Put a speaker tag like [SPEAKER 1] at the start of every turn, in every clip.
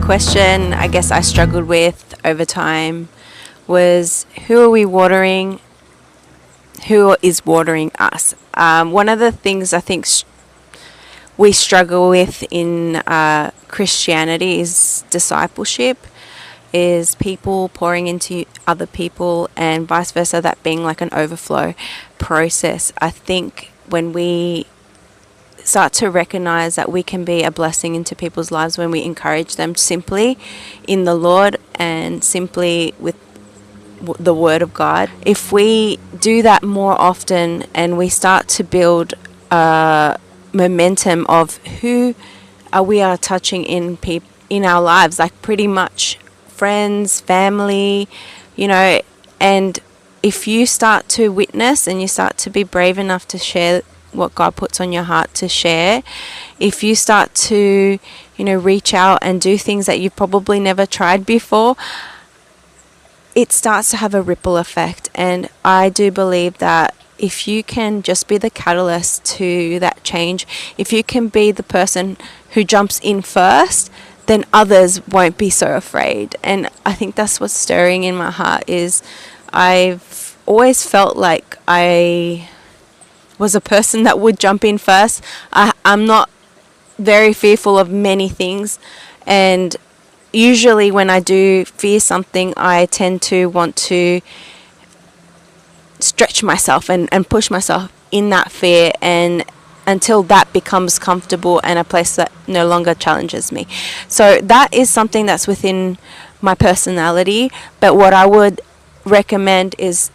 [SPEAKER 1] question I guess I struggled with over time was, who are we watering? Who is watering us? One of the things I think we struggle with in Christianity is discipleship, is people pouring into other people and vice versa, that being like an overflow process. I think when we start to recognize that we can be a blessing into people's lives when we encourage them simply in the Lord and simply with the Word of God, if we do that more often and we start to build a momentum of who we are touching in our lives, like pretty much friends, family, and if you start to witness and you start to be brave enough to share what God puts on your heart to share, if you start to, reach out and do things that you've probably never tried before, it starts to have a ripple effect. And I do believe that if you can just be the catalyst to that change, if you can be the person who jumps in first, then others won't be so afraid. And I think that's what's stirring in my heart, is I've always felt like I was a person that would jump in first. I'm not very fearful of many things, and usually when I do fear something, I tend to want to stretch myself and push myself in that fear, and until that becomes comfortable and a place that no longer challenges me. So that is something that's within my personality. But what I would recommend is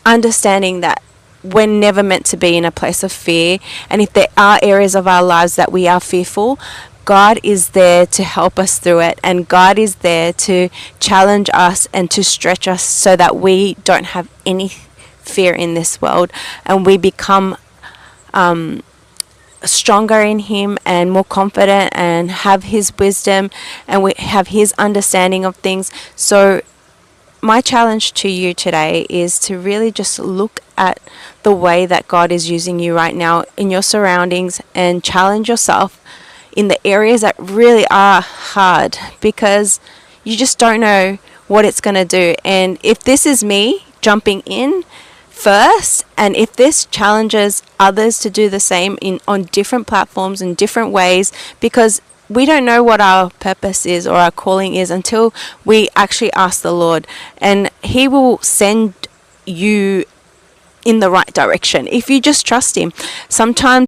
[SPEAKER 1] understanding that we're never meant to be in a place of fear. And if there are areas of our lives that we are fearful, God is there to help us through it, and God is there to challenge us and to stretch us so that we don't have any fear in this world, and we become stronger in Him and more confident and have His wisdom and we have His understanding of things. So my challenge to you today is to really just look at the way that God is using you right now in your surroundings and challenge yourself in the areas that really are hard, because you just don't know what it's going to do. And if this is me jumping in first, and if this challenges others to do the same on different platforms in different ways, because we don't know what our purpose is or our calling is until we actually ask the Lord, and He will send you in the right direction if you just trust Him. Sometimes